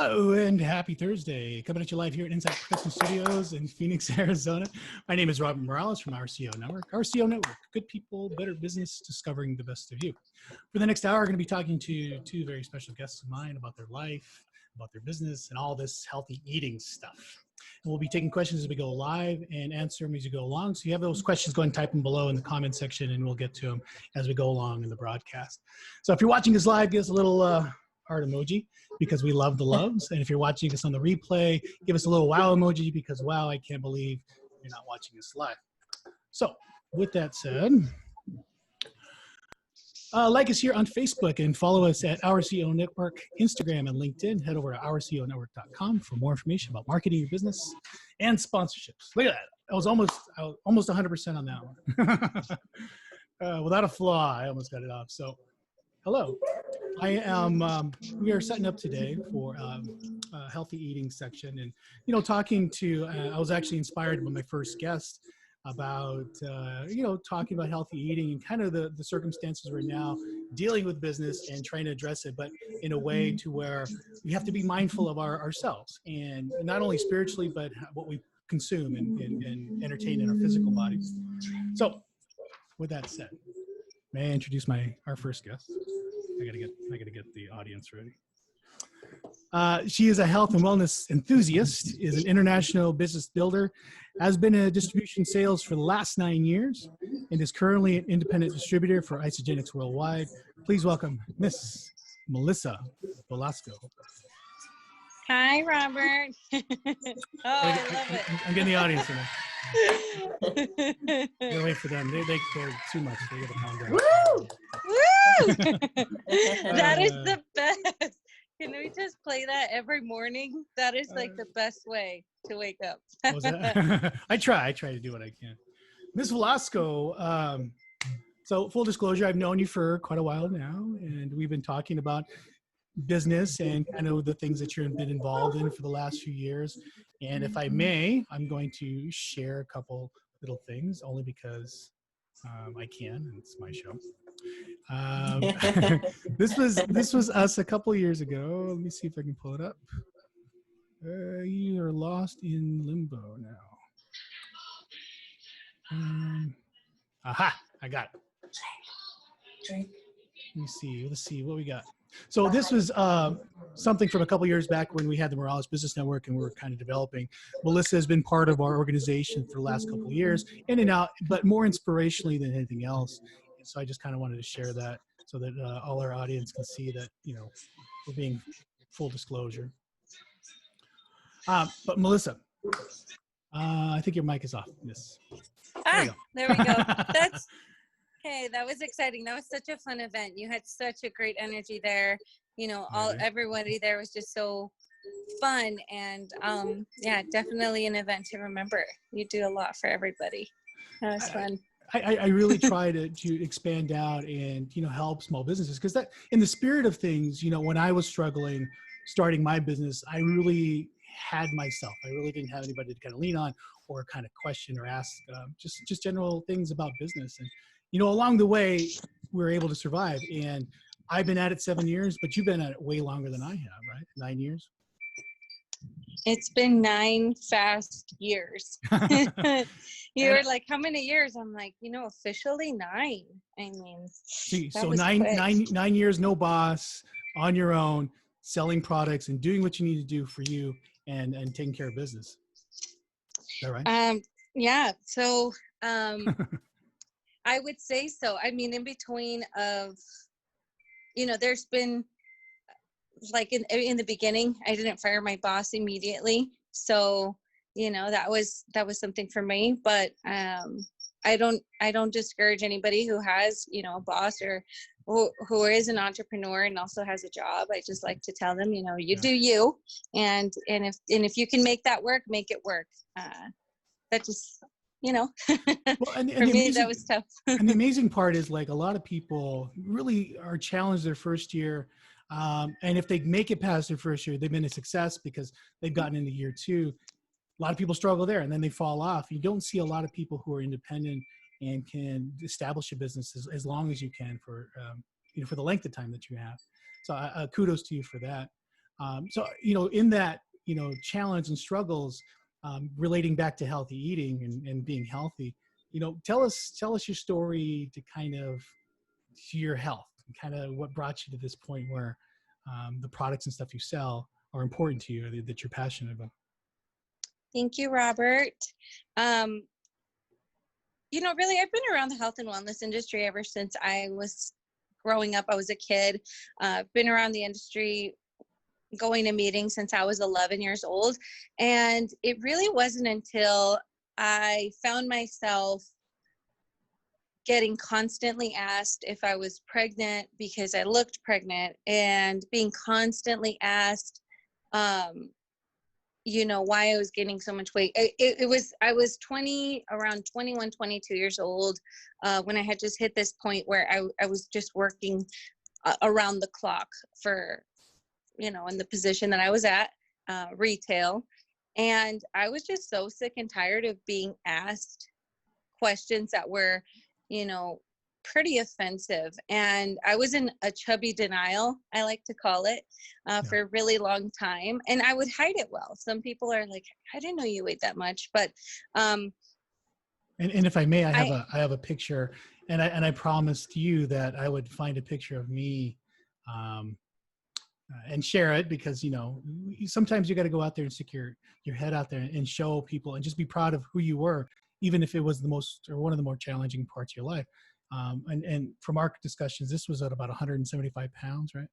Hello and happy Thursday. Coming at you live here at Insight Production Studios in Phoenix, Arizona. My name is Robert Morales from RCO Network. RCO Network, good people, better business, discovering the best of you. For the next hour, we're going to be talking to two very special guests of mine about their life, about their business, and all this healthy eating stuff. And we'll be taking questions as we go live and answer them as you go along. So you have those questions, go and type them below in the comment section, and we'll get to them as we go along in the broadcast. So if you're watching this live, give us a little heart emoji because we love the loves. And if you're watching us on the replay, give us a little wow emoji because wow, I can't believe you're not watching us live. So with that said, like us here on Facebook and follow us at RCO Network, Instagram and LinkedIn. Head over to rconetwork.com for more information about marketing your business and sponsorships. Look at that. I was almost 100% on that one. Without a flaw, I almost got it off. So hello. We are setting up today for a healthy eating section, and talking to. I was actually inspired by my first guest about talking about healthy eating and kind of the circumstances we're now dealing with business and trying to address it, but in a way to where we have to be mindful of ourselves and not only spiritually, but what we consume and entertain in our physical bodies. So, with that said, may I introduce our first guest? I gotta get the audience ready. She is a health and wellness enthusiast, is an international business builder, has been in distribution sales for the last 9 years, and is currently an independent distributor for Isagenix Worldwide. Please welcome Miss Melissa Velasco. Hi, Robert. I love it. I'm getting the audience in there. I'm gonna wait for them. They're too much. They gotta calm down. Woo! Woo! That is the best. Can we just play that every morning? That is like the best way to wake up. I try to do what I can. Ms. Velasco, so full disclosure, I've known you for quite a while now, and we've been talking about business and kind of the things that you've been involved in for the last few years. And if I may, I'm going to share a couple little things only because I can, and it's my show. This was us a couple years ago. Let me see if I can pull it up. You are lost in limbo now. Aha! I got it. Let's see what we got. So this was something from a couple years back when we had the Morales Business Network and we were kind of developing. Melissa has been part of our organization for the last couple of years, in and out, but more inspirationally than anything else. And so I just kind of wanted to share that so that all our audience can see that, we're being full disclosure. But Melissa, I think your mic is off. Yes. There we go. That's okay. That was exciting. That was such a fun event. You had such a great energy there. Everybody there was just so fun, and yeah, definitely an event to remember. You do a lot for everybody. That was fun. I really try to expand out and help small businesses, because that, in the spirit of things, when I was struggling starting my business, I really had myself. I really didn't have anybody to kind of lean on or kind of question or ask just general things about business. And along the way, we were able to survive. And I've been at it 7 years, but you've been at it way longer than I have, right? 9 years. It's been 9 fast years. You're like, how many years? I'm like, officially 9. I mean, so 9 years, no boss, on your own, selling products and doing what you need to do for you and taking care of business. Is that right? Yeah. So I would say so. I mean, in between of, there's been, like in the beginning, I didn't fire my boss immediately. So, that was something for me, but I don't discourage anybody who has, a boss or who is an entrepreneur and also has a job. I just like to tell them, you do you, and if you can make that work, make it work. That just, well, and for me, that was tough. And the amazing part is, like, a lot of people really are challenged their first year. And if they make it past their first year, they've been a success because they've gotten into year 2. A lot of people struggle there and then they fall off. You don't see a lot of people who are independent and can establish a business as long as you can for the length of time that you have. So kudos to you for that. So, in that, challenge and struggles, relating back to healthy eating and being healthy, tell us your story to kind of to your health and kind of what brought you to this point where the products and stuff you sell are important to you, that you're passionate about. Thank you, Robert. Really, I've been around the health and wellness industry ever since I was growing up. I was a kid. Been around the industry, going to meetings since I was 11 years old. And it really wasn't until I found myself getting constantly asked if I was pregnant because I looked pregnant, and being constantly asked, why I was gaining so much weight. I was around 21, 22 years old when I had just hit this point where I was just working around the clock for, in the position that I was at, retail. And I was just so sick and tired of being asked questions that were, pretty offensive. And I was in a chubby denial, I like to call it, for a really long time. And I would hide it well. Some people are like, I didn't know you weighed that much. But and if I may, I have a picture, and I promised you that I would find a picture of me and share it, because sometimes you got to go out there and stick your head out there and show people and just be proud of who you were, even if it was the most or one of the more challenging parts of your life. And from our discussions, this was at about 175 pounds, right?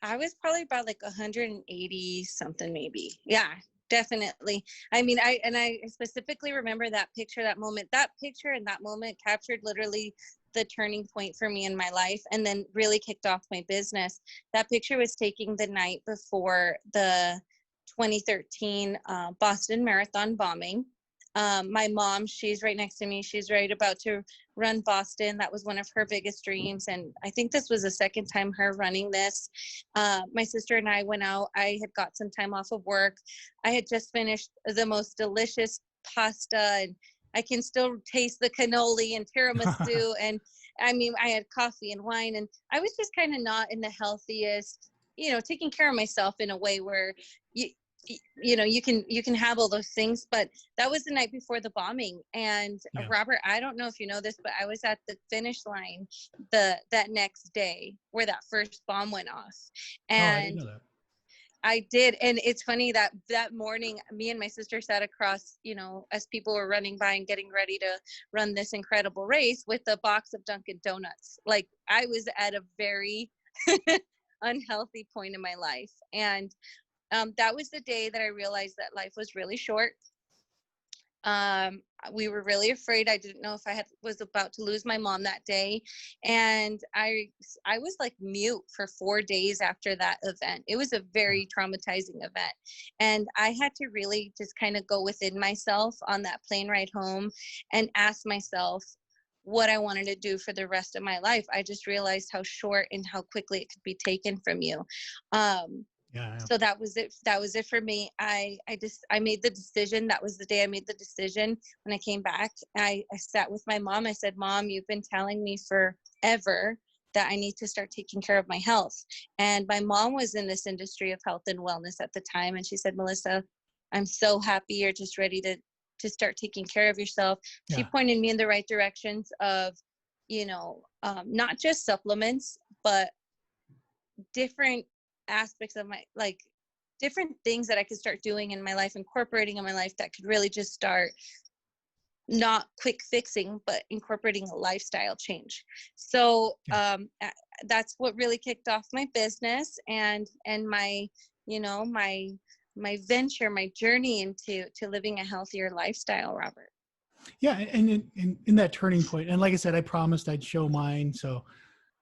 I was probably about like 180 something, maybe. Yeah, definitely. I mean, I specifically remember that picture, that moment. That picture and that moment captured literally the turning point for me in my life, and then really kicked off my business. That picture was taken the night before the 2013 Boston Marathon bombing. My mom, she's right next to me. She's right about to run Boston. That was one of her biggest dreams. And I think this was the second time her running this. My sister and I went out. I had got some time off of work. I had just finished the most delicious pasta, and I can still taste the cannoli and tiramisu. And I mean, I had coffee and wine, and I was just kind of not in the healthiest, taking care of myself in a way where you can have all those things. But that was the night before the bombing. And Robert, I don't know if you know this, but I was at the finish line that next day where that first bomb went off. And I didn't know that. I did. And it's funny that morning, me and my sister sat across, as people were running by and getting ready to run this incredible race, with a box of Dunkin' Donuts. Like, I was at a very unhealthy point in my life. And that was the day that I realized that life was really short. We were really afraid. I didn't know if I was about to lose my mom that day. And I was like mute for 4 days after that event. It was a very traumatizing event. And I had to really just kind of go within myself on that plane ride home and ask myself what I wanted to do for the rest of my life. I just realized how short and how quickly it could be taken from you. So that was it. That was it for me. I made the decision. That was the day I made the decision. When I came back, I sat with my mom. I said, Mom, you've been telling me forever that I need to start taking care of my health. And my mom was in this industry of health and wellness at the time. And she said, Melissa, I'm so happy you're just ready to start taking care of yourself. She pointed me in the right directions of, not just supplements, but different aspects of my, like, different things that I could start doing in my life, incorporating in my life, that could really just start not quick fixing, but incorporating a lifestyle change. So that's what really kicked off my business and my, my venture, my journey into living a healthier lifestyle, Robert. Yeah. And in that turning point, and like I said, I promised I'd show mine. So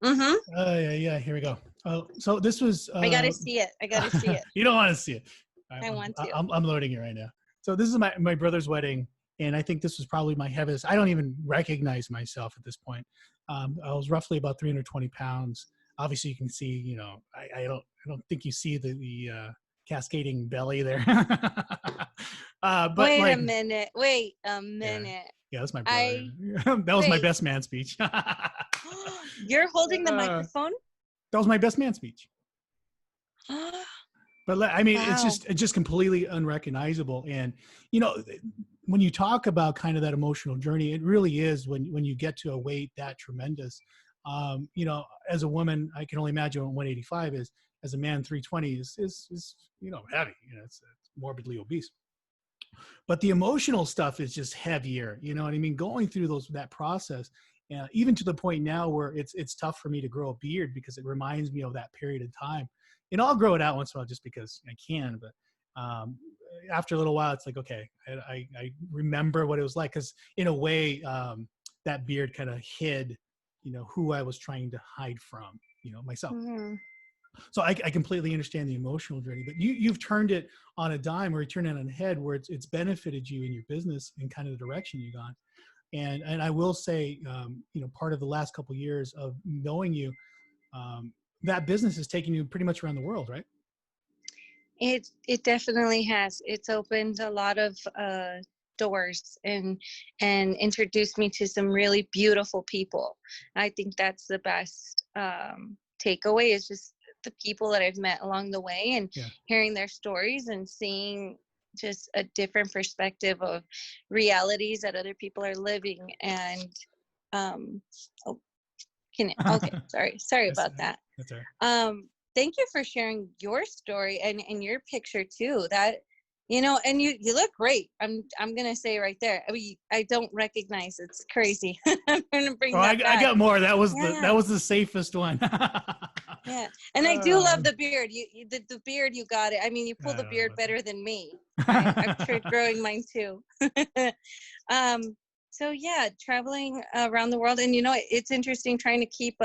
here we go. So this was. I got to see it. You don't want to see it. I want to. I'm loading it right now. So this is my brother's wedding, and I think this was probably my heaviest. I don't even recognize myself at this point. I was roughly about 320 pounds. Obviously, you can see. I don't think you see the cascading belly there. But wait a minute. Yeah, that's my brother. That was my best man speech. You're holding the microphone? That was my best man speech. But I mean, Wow. it's just completely unrecognizable. And, you know, when you talk about kind of that emotional journey, it really is when you get to a weight that tremendous. You know, as a woman, I can only imagine what 185 is. As a man, 320 is you know, heavy. You know, it's morbidly obese. But the emotional stuff is just heavier. You know what I mean? Going through that process, even to the point now where it's tough for me to grow a beard because it reminds me of that period of time. And I'll grow it out once in a while just because I can. But after a little while, it's like, okay, I remember what it was like, because in a way, that beard kind of hid, you know, who I was trying to hide from, you know, myself. Mhm. So I completely understand the emotional journey, but you've turned it on a dime, or you turn it on a head where it's benefited you in your business and kind of the direction you've gone. And I will say, you know, part of the last couple of years of knowing you, um, that business has taken you pretty much around the world, right? It definitely has. It's opened a lot of doors and introduced me to some really beautiful people. I think that's the best takeaway, is just the people that I've met along the way, and Yeah. hearing their stories and seeing just a different perspective of realities that other people are living. And um, oh, okay, sorry that's about that. that's all right. Thank you for sharing your story and your picture too. That, you know, and you look great. I'm gonna say right there. I mean, I don't recognize. It's crazy. I'm gonna Oh, bring that I back. got more. Yeah, That was the safest one. yeah. And I do love the beard. The beard, you got it. I mean, you pull I the don't know beard about better than me. I've that. tried growing mine too. um. So yeah, traveling around the world, and you know, it's interesting trying to keep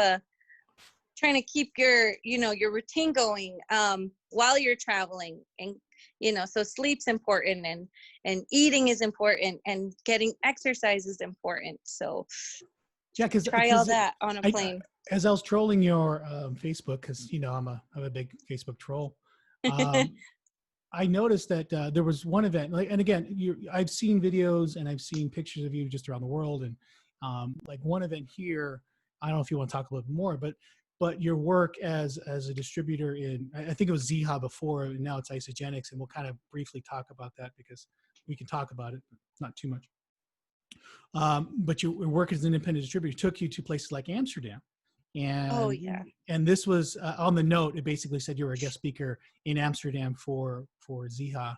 your, you know, your routine going while you're traveling. And, you know, so sleep's important, and eating is important, and getting exercise is important. So Yeah, try all because that on a plane. as I was trolling your Facebook, because you know I'm a big Facebook troll. Um, I noticed that there was one event, like, and again, I've seen videos and I've seen pictures of you just around the world, and like one event here. I don't know if you want to talk a little bit more, but your work as a distributor in, I think it was Ziha before, and now it's Isagenix, and we'll kind of briefly talk about that because we can talk about it, but not too much. But your work as an independent distributor took you to places like Amsterdam, Oh yeah. and this was on the note. It basically said you were a guest speaker in Amsterdam for Ziha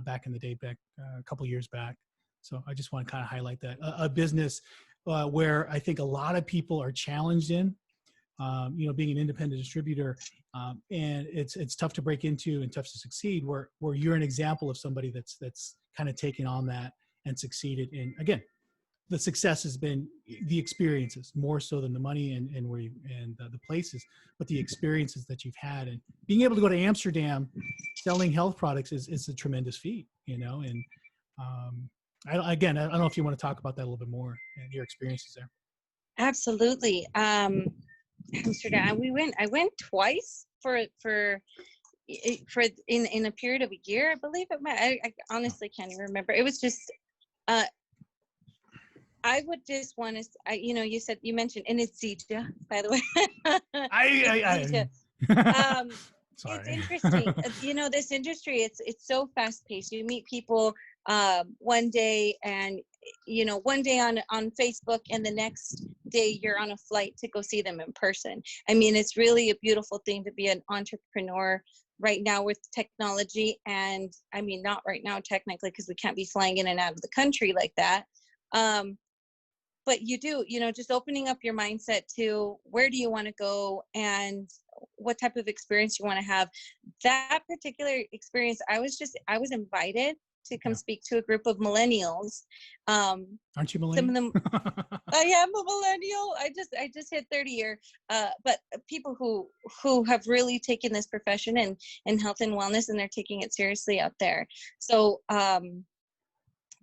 back in the day, back a couple years back. So I just want to kind of highlight that a business where I think a lot of people are challenged in. You know, being an independent distributor, and it's tough to break into and tough to succeed. Where you're an example of somebody that's kind of taken on that and succeeded. And again, the success has been the experiences more so than the money and where you and the places, but the experiences that you've had, and being able to go to Amsterdam selling health products is a tremendous feat, you know. And I don't know if you want to talk about that a little bit more and your experiences there. Absolutely. Amsterdam. I went twice for in a period of a year, I believe it might. I honestly can't even remember. It was just uh I would just want to, you know, you mentioned, and it's Zija, by the way. It's Zija. I Um, it's sorry. interesting. You know, this industry, it's so fast paced. You meet people one day, and you know, one day on Facebook, and the next day you're on a flight to go see them in person. I mean, it's really a beautiful thing to be an entrepreneur right now with technology. And I mean, not right now technically, because we can't be flying in and out of the country like that. Um, but you do, you know, just opening up your mindset to where do you want to go and what type of experience you want to have. That particular experience, I was invited to come Yeah. speak to a group of millennials. Aren't you Some millennial? of them, I am a millennial. I just hit 30 year. But people who have really taken this profession and health and wellness, and they're taking it seriously out there. So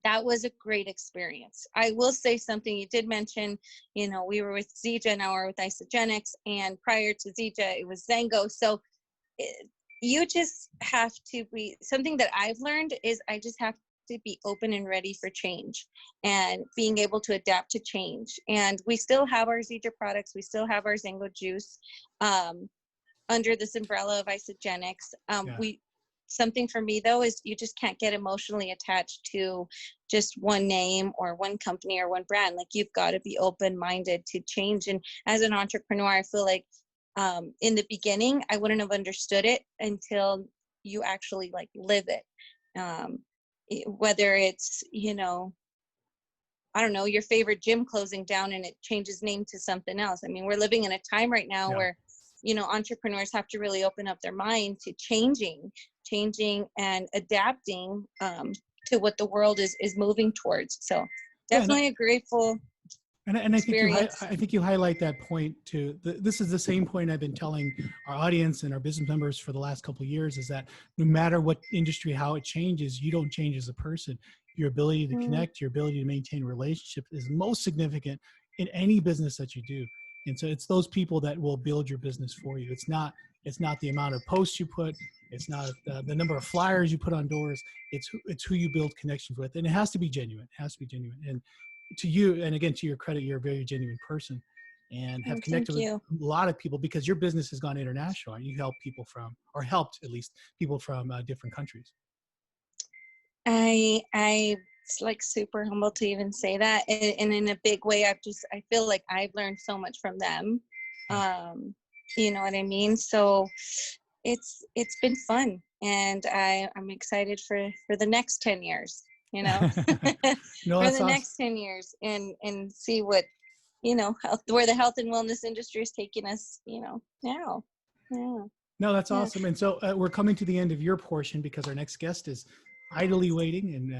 that was a great experience. I will say something. You did mention, you know, we were with Zija, now we're with Isagenix, and prior to Zija, it was Zengo. So you just have to be, something that I've learned is I just have to be open and ready for change and being able to adapt to change. And we still have our Zija products. We still have our Zengo juice under this umbrella of Isagenix. Yeah. something for me though is you just can't get emotionally attached to just one name or one company or one brand. Like you've got to be open-minded to change. And as an entrepreneur, I feel like in the beginning, I wouldn't have understood it until you actually like live it. Whether it's, you know, I don't know, your favorite gym closing down and it changes name to something else. I mean, we're living in a time right now where, you know, entrepreneurs have to really open up their mind to changing and adapting to what the world is moving towards. So definitely a grateful and experience. I think you highlight that point too. This is the same point I've been telling our audience and our business members for the last couple of years, is that no matter what industry, how it changes, you don't change as a person. Your ability to connect, your ability to maintain relationships is most significant in any business that you do. And so it's those people that will build your business for you. It's not the amount of posts you put. It's not the number of flyers you put on doors. It's who you build connections with. And it has to be genuine. It has to be genuine. And to you, and again, to your credit, you're a very genuine person and have connected with a lot of people because your business has gone international and you help people from, or helped at least people from different countries. I it's like super humble to even say that, and in a big way, I feel like I've learned so much from them. You know what I mean? So it's been fun, and I'm excited for the next 10 years, you know, No, for that's the awesome. next 10 years and see what, you know, where the health and wellness industry is taking us, you know, now. Yeah. No, that's awesome. And so we're coming to the end of your portion because our next guest is idly waiting and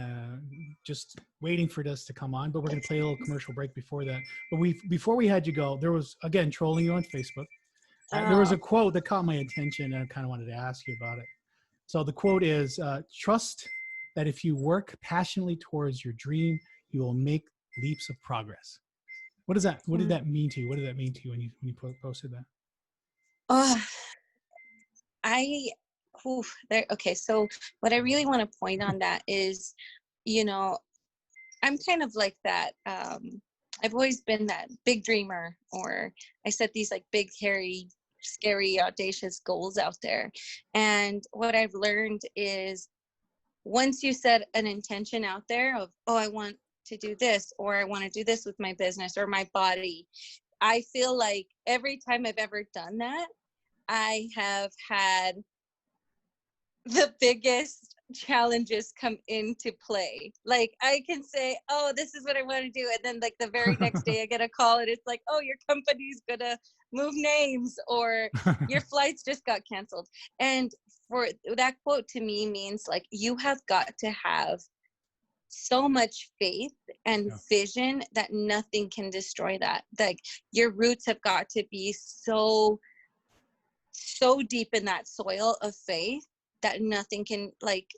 just waiting for us to come on. But we're going to play a little commercial break before that. But before we had you go, there was, again, trolling you on Facebook. There was a quote that caught my attention and I kind of wanted to ask you about it. So the quote is, trust that if you work passionately towards your dream, you will make leaps of progress. What does that, what did that mean to you? What did that mean to you when you posted that? Okay, so what I really want to point on that is, you know, I'm kind of like that. I've always been that big dreamer, or I set these like big, hairy, scary, audacious goals out there. And what I've learned is once you set an intention out there of, oh, I want to do this, or I want to do this with my business or my body, I feel like every time I've ever done that, I have had the biggest challenges come into play. Like I can say, oh, this is what I want to do. And then like the very next day I get a call and it's like, oh, your company's gonna move names or your flights just got canceled. And for that quote to me means like you have got to have so much faith and vision that nothing can destroy that. Like your roots have got to be so deep in that soil of faith that nothing can like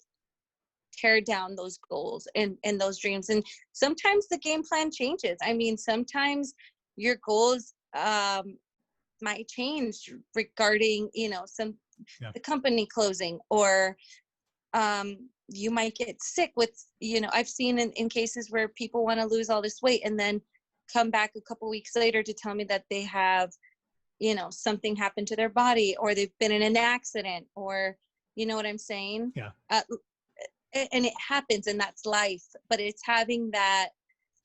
tear down those goals and those dreams. And sometimes the game plan changes. I mean, sometimes your goals might change regarding, you know, the company closing, or you might get sick with, you know, I've seen in cases where people want to lose all this weight and then come back a couple weeks later to tell me that they have, you know, something happened to their body, or they've been in an accident, or, you know what I'm saying? Yeah. And it happens, and that's life. But it's having that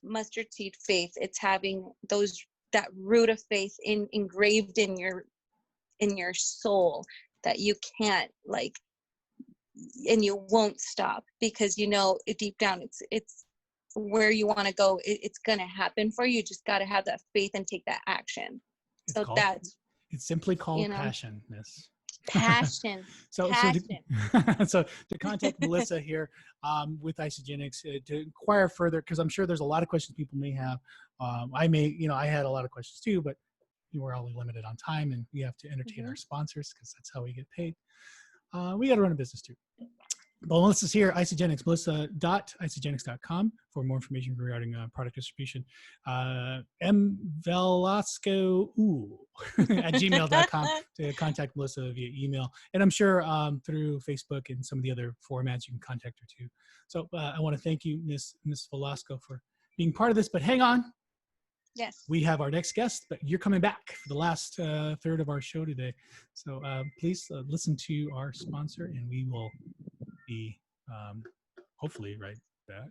mustard seed faith. It's having that root of faith engraved in your soul that you can't like, and you won't stop, because you know deep down it's where you want to go. It's gonna happen for you. You just got to have that faith and take that action. It's simply called, you know, passion. So to contact Melissa here with Isagenix to inquire further, because I'm sure there's a lot of questions people may have. I had a lot of questions too, but we're only limited on time and we have to entertain our sponsors because that's how we get paid. We got to run a business too. But Melissa's here, Isagenix, melissa.isagenix.com for more information regarding product distribution. M. Velasco at gmail.com to contact Melissa via email. And I'm sure through Facebook and some of the other formats you can contact her too. So I want to thank you, Miss Velasco, for being part of this. But hang on. Yes. We have our next guest, but you're coming back for the last third of our show today. So please listen to our sponsor and we will be hopefully right back.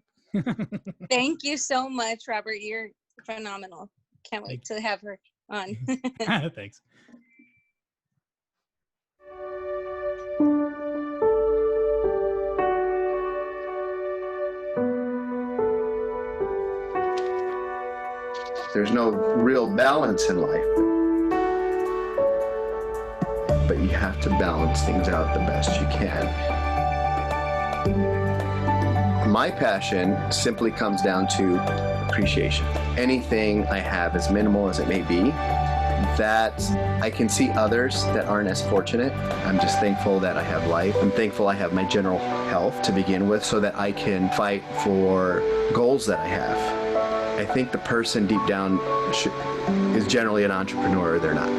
Thank you so much, Robert. You're phenomenal. Can't wait to have her on. Thanks. There's no real balance in life, but you have to balance things out the best you can. My passion simply comes down to appreciation. Anything I have, as minimal as it may be, that I can see others that aren't as fortunate. I'm just thankful that I have life. I'm thankful I have my general health to begin with so that I can fight for goals that I have. I think the person deep down is generally an entrepreneur, or they're not.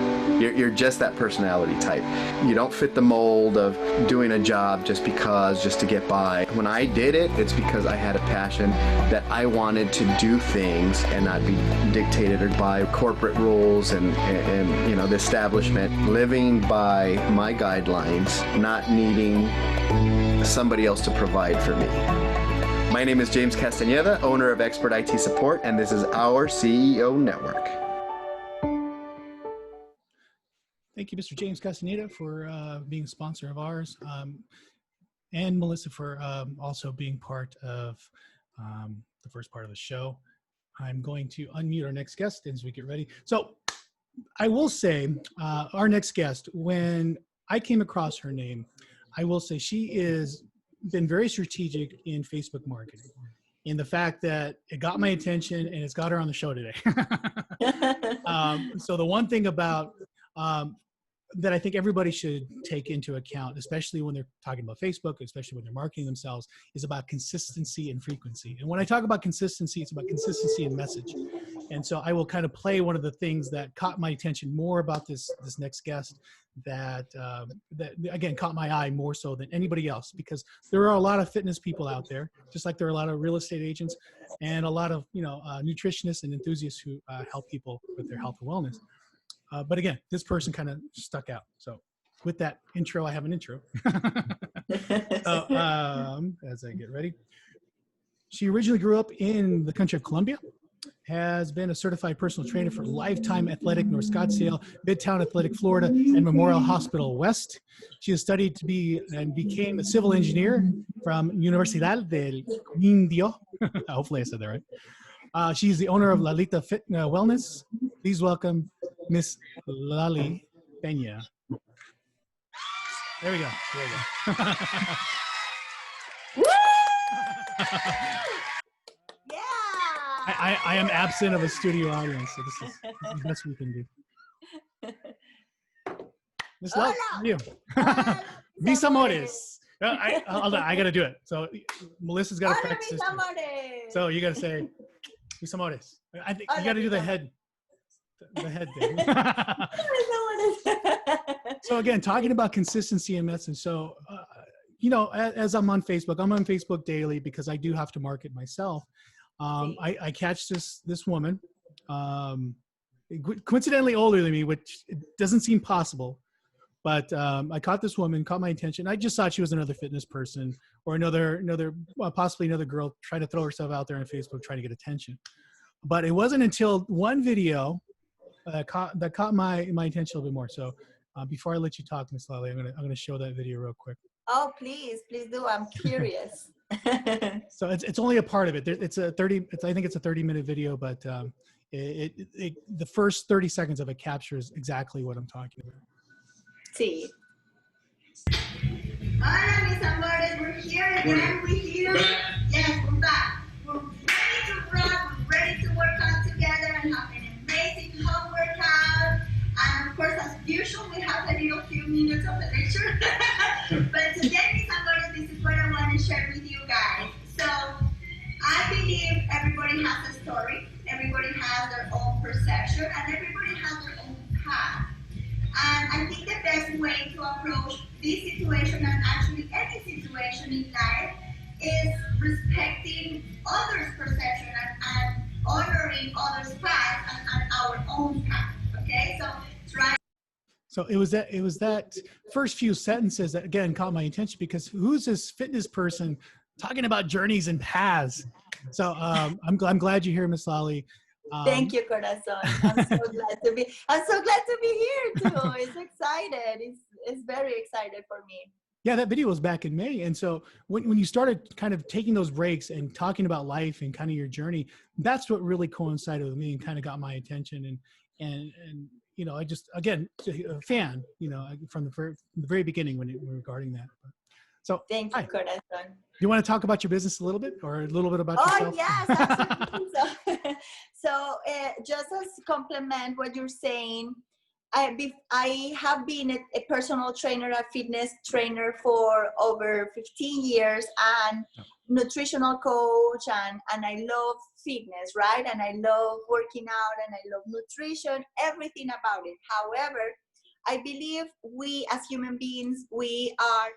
You're just that personality type. You don't fit the mold of doing a job just to get by. When I did it, it's because I had a passion that I wanted to do things and not be dictated by corporate rules and the establishment. Living by my guidelines, not needing somebody else to provide for me. My name is James Castañeda, owner of Expert IT Support, and this is our CEO Network. Thank you, Mr. James Castañeda, for being a sponsor of ours, and Melissa for also being part of the first part of the show. I'm going to unmute our next guest as we get ready. So I will say our next guest, when I came across her name, I will say she is been very strategic in Facebook marketing, in the fact that it got my attention and it's got her on the show today. So the one thing about that I think everybody should take into account, especially when they're talking about Facebook, especially when they're marketing themselves, is about consistency and frequency. And when I talk about consistency, it's about consistency and message. And so I will kind of play one of the things that caught my attention more about this next guest, that again caught my eye more so than anybody else, because there are a lot of fitness people out there, just like there are a lot of real estate agents and a lot of nutritionists and enthusiasts who help people with their health and wellness. But again, this person kind of stuck out. So with that intro, I have an intro. So, as I get ready, she originally grew up in the country of Colombia, has been a certified personal trainer for Lifetime Athletic North Scottsdale, Midtown Athletic Florida, and Memorial Hospital West. She has studied to be and became a civil engineer from Universidad del Quindío. Hopefully I said that right. She's the owner of Lalytawellness. Please welcome Miss Laly Pena. There we go. There we go. Yeah. I am absent of a studio audience, so this is the best we can do. Miss Laly, how are you? Mis amores. I got to do it. So Melissa's got to practice this. So you got to say, mis amores. I think you got to do the head. The head thing. So again, talking about consistency and message. So, as I'm on Facebook daily because I do have to market myself. I catch this woman, coincidentally older than me, which it doesn't seem possible. But I caught this woman, caught my attention. I just thought she was another fitness person or possibly another girl trying to throw herself out there on Facebook trying to get attention. But it wasn't until one video that caught my attention a little bit more. So before I let you talk, Miss Laly, I'm gonna show that video real quick. Oh, please do. I'm curious. So it's only a part of it. It's a 30. I think it's a 30-minute video, but the first 30 seconds of it captures exactly what I'm talking about. See. Hola, mis amores. We're here again. We're here. Yes, we're back. We're ready to rock. We're ready to work out together and have an amazing home workout. And of course, as usual, we have a little few minutes of the lecture. But today, mis amores, this is what I want to share with you guys. So I believe everybody has a story. Everybody has their own perception, and everybody has their own path. And I think the best way to approach this situation, and actually any situation in life, is respecting others' perception and honoring others' path and our own path. Okay, so try. So it was that first few sentences that again caught my attention, because who's this fitness person talking about journeys and paths? So I'm glad you're here, Miss Laly. Thank you, Corazon. I'm so glad to be. I'm so glad to be here too. It's excited. It's very excited for me. Yeah, that video was back in May, and so when you started kind of taking those breaks and talking about life and kind of your journey, that's what really coincided with me and kind of got my attention. And you know, I just, again, a fan, you know, from the very beginning when regarding that. So Thank you, Corazon. Do you want to talk about your business a little bit, or a little bit about yourself? Oh, yes, absolutely. So just as compliment what you're saying, I have been a personal trainer, a fitness trainer for over 15 years, and nutritional coach, and I love fitness, right? And I love working out, and I love nutrition, everything about it. However, I believe we as human beings, we are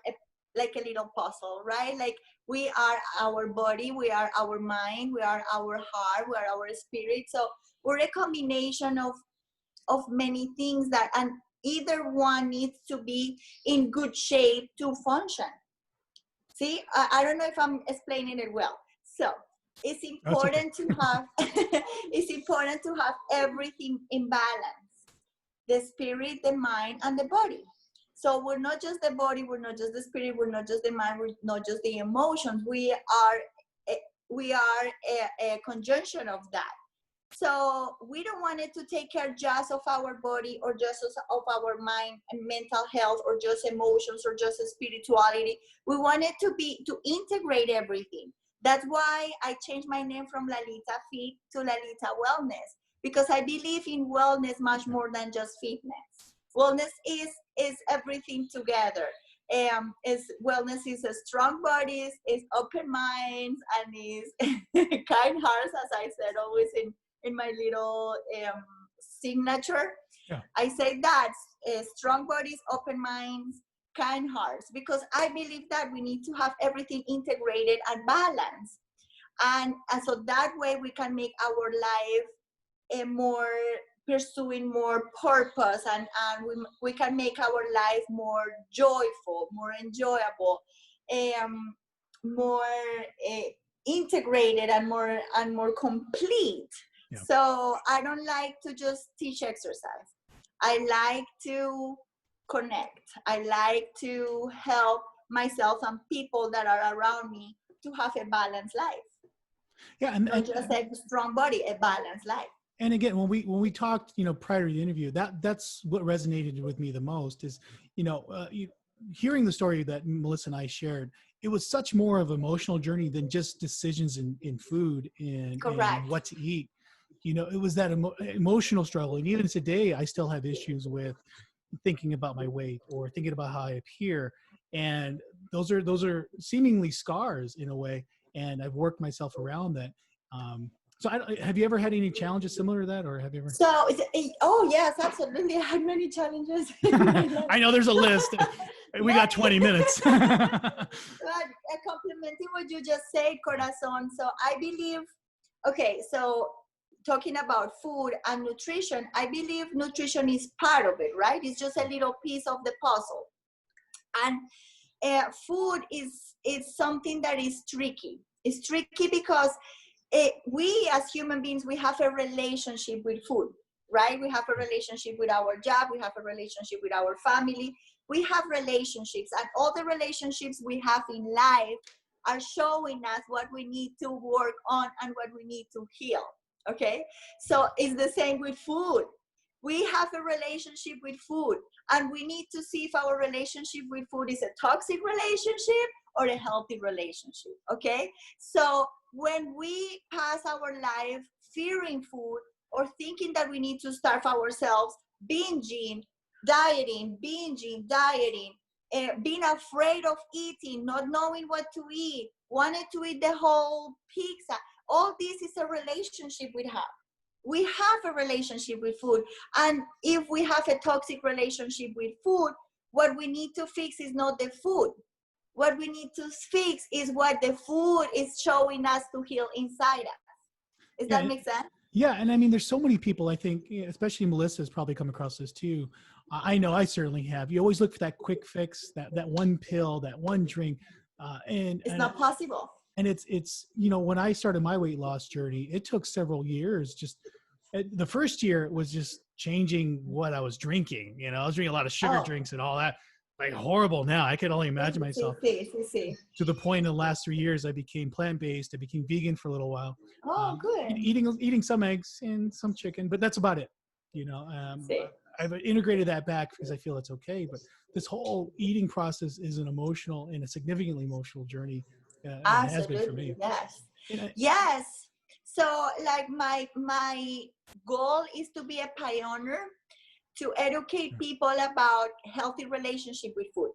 like a little puzzle, right? Like we are our body, we are our mind, we are our heart, we are our spirit. So we're a combination of many things that, and either one needs to be in good shape to function. See, I don't know if I'm explaining it well. So it's important to have it's important to have everything in balance: the spirit, the mind, and the body. So we're not just the body, we're not just the spirit, we're not just the mind, we're not just the emotions. We are a conjunction of that. So we don't want it to take care just of our body, or just of our mind and mental health, or just emotions, or just spirituality. We want it to integrate everything. That's why I changed my name from Lalita Fit to Lalytawellness, because I believe in wellness much more than just fitness. Wellness is everything together. Wellness is a strong bodies, is open minds, and is kind hearts, as I said always in my little signature. Yeah. I say that strong bodies, open minds, kind hearts, because I believe that we need to have everything integrated and balanced, and so that way we can make our life more pursuing more purpose, and we can make our life more joyful, more enjoyable, more integrated, and more complete. Yeah. So I don't like to just teach exercise. I like to connect. I like to help myself and people that are around me to have a balanced life. Yeah, and not just a strong body, a balanced life. And again, when we talked, you know, prior to the interview, that's what resonated with me the most is, you know, hearing the story that Melissa and I shared. It was such more of an emotional journey than just decisions in food and what to eat. You know, it was that emotional struggle. And even today, I still have issues with thinking about my weight or thinking about how I appear. And those are seemingly scars in a way. And I've worked myself around that. So have you ever had any challenges similar to that, or have you ever? So, oh yes, absolutely. I had many challenges. I know there's a list. We got 20 minutes. But complimenting what you just said, Corazon. So I believe, okay, so talking about food and nutrition, I believe nutrition is part of it, right? It's just a little piece of the puzzle. And food is something that is tricky. It's tricky because we as human beings, we have a relationship with food, right? We have a relationship with our job. We have a relationship with our family. We have relationships, and all the relationships we have in life are showing us what we need to work on and what we need to heal. Okay, so it's the same with food. We have a relationship with food, and we need to see if our relationship with food is a toxic relationship or a healthy relationship. Okay, so when we pass our life fearing food or thinking that we need to starve ourselves, binging, dieting, being afraid of eating, not knowing what to eat, wanted to eat the whole pizza, all this is a relationship we have. We have a relationship with food. And if we have a toxic relationship with food, what we need to fix is not the food. What we need to fix is what the food is showing us to heal inside us. Does that make sense? Yeah. And I mean, there's so many people, I think, especially Melissa has probably come across this too, I know I certainly have. You always look for that quick fix, that one pill, that one drink. It's not possible. And it's, you know, when I started my weight loss journey, it took several years. Just the first year it was just changing what I was drinking. You know, I was drinking a lot of sugar drinks and all that. Like horrible now. I can only imagine myself. To the point in the last 3 years, I became plant-based. I became vegan for a little while. Oh, good. Eating some eggs and some chicken, but that's about it. You know, I've integrated that back because I feel it's okay. But this whole eating process is an emotional and a significantly emotional journey. It has been for me. Yes. And Yes. So like my goal is to be a pioneer to educate people about healthy relationship with food.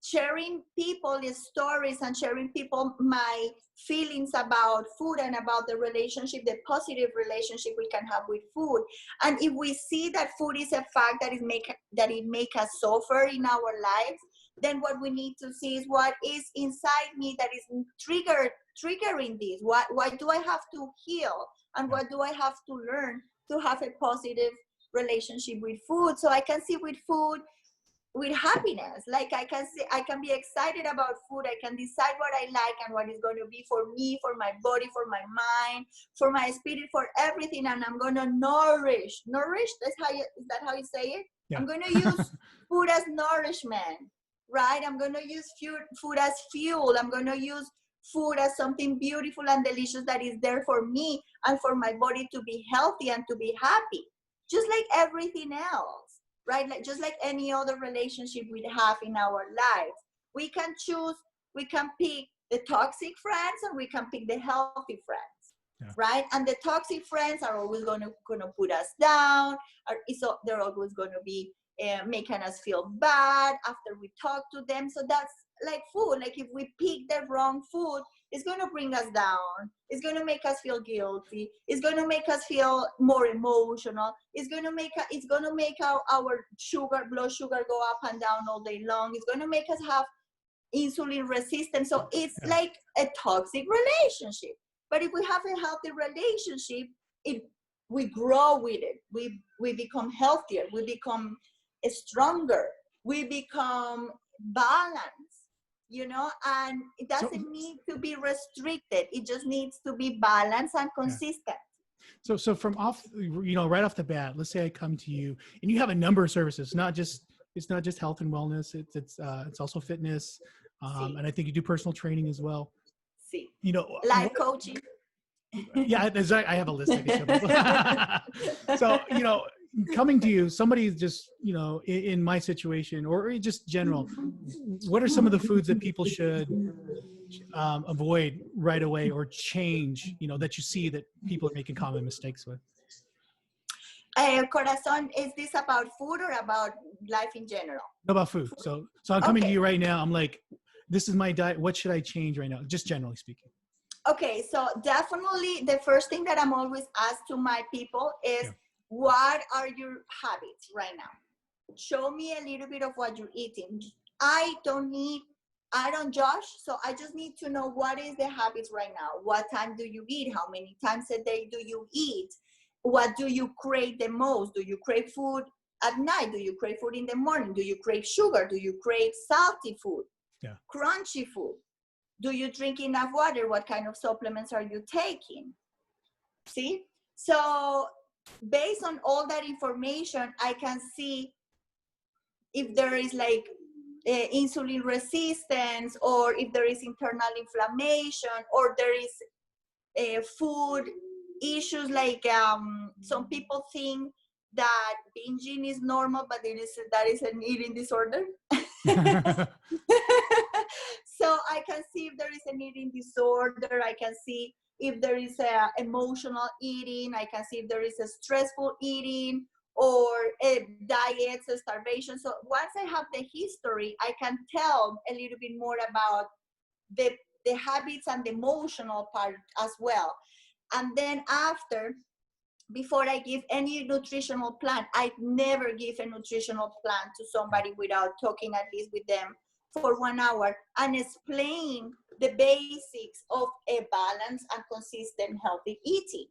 Sharing people the stories and sharing people my feelings about food and about the relationship, the positive relationship we can have with food. And if we see that food is a fact that it make us suffer in our lives, then what we need to see is what is inside me that is triggering this. Why do I have to heal? And what do I have to learn to have a positive relationship with food? So I can see with food with happiness. Like I can be excited about food. I can decide what I like and what is going to be for me, for my body, for my mind, for my spirit, for everything. And I'm going to nourish. Is that how you say it? Yeah. I'm going to use food as nourishment, right? I'm going to use food as fuel. I'm going to use food as something beautiful and delicious that is there for me and for my body to be healthy and to be happy, just like everything else, right? Like just like any other relationship we have in our lives, we can choose, we can pick the toxic friends and we can pick the healthy friends, right? And the toxic friends are always gonna put us down, so they're always gonna be making us feel bad after we talk to them. So that's like food. Like if we pick the wrong food, it's going to bring us down. It's going to make us feel guilty. It's going to make us feel more emotional. It's going to make our blood sugar go up and down all day long. It's going to make us have insulin resistance. So it's like a toxic relationship. But if we have a healthy relationship, we grow with it. We become healthier. We become stronger. We become balanced. You know, and it doesn't need to be restricted. It just needs to be balanced and consistent. So from right off the bat, let's say I come to you and you have a number of services. It's not just health and wellness. It's also fitness, and I think you do personal training as well. You know, life coaching. Yeah, I have a list. I can show. So you know, coming to you, somebody just, you know, in my situation or just general, what are some of the foods that people should avoid right away or change, you know, that you see that people are making common mistakes with? Corazon, is this about food or about life in general? About food. So I'm coming to you right now. I'm like, this is my diet. What should I change right now? Just generally speaking. Okay, so definitely the first thing that I'm always asked to my people is, what are your habits right now? Show me a little bit of what you're eating. I don't judge, so I just need to know what is the habits right now. What time do you eat? How many times a day do you eat? What do you crave the most? Do you crave food at night? Do you crave food in the morning? Do you crave sugar? Do you crave salty food? Crunchy food? Do you drink enough water? What kind of supplements are you taking? See? So based on all that information, I can see if there is like insulin resistance, or if there is internal inflammation, or there is food issues. Like some people think that binging is normal, but that is an eating disorder. So I can see if there is an eating disorder. I can see if there is emotional eating. I can see if there is a stressful eating or diets, starvation. So once I have the history, I can tell a little bit more about the habits and the emotional part as well. And then before I give any nutritional plan, I never give a nutritional plan to somebody without talking at least with them for 1 hour and explain the basics of a balanced and consistent healthy eating.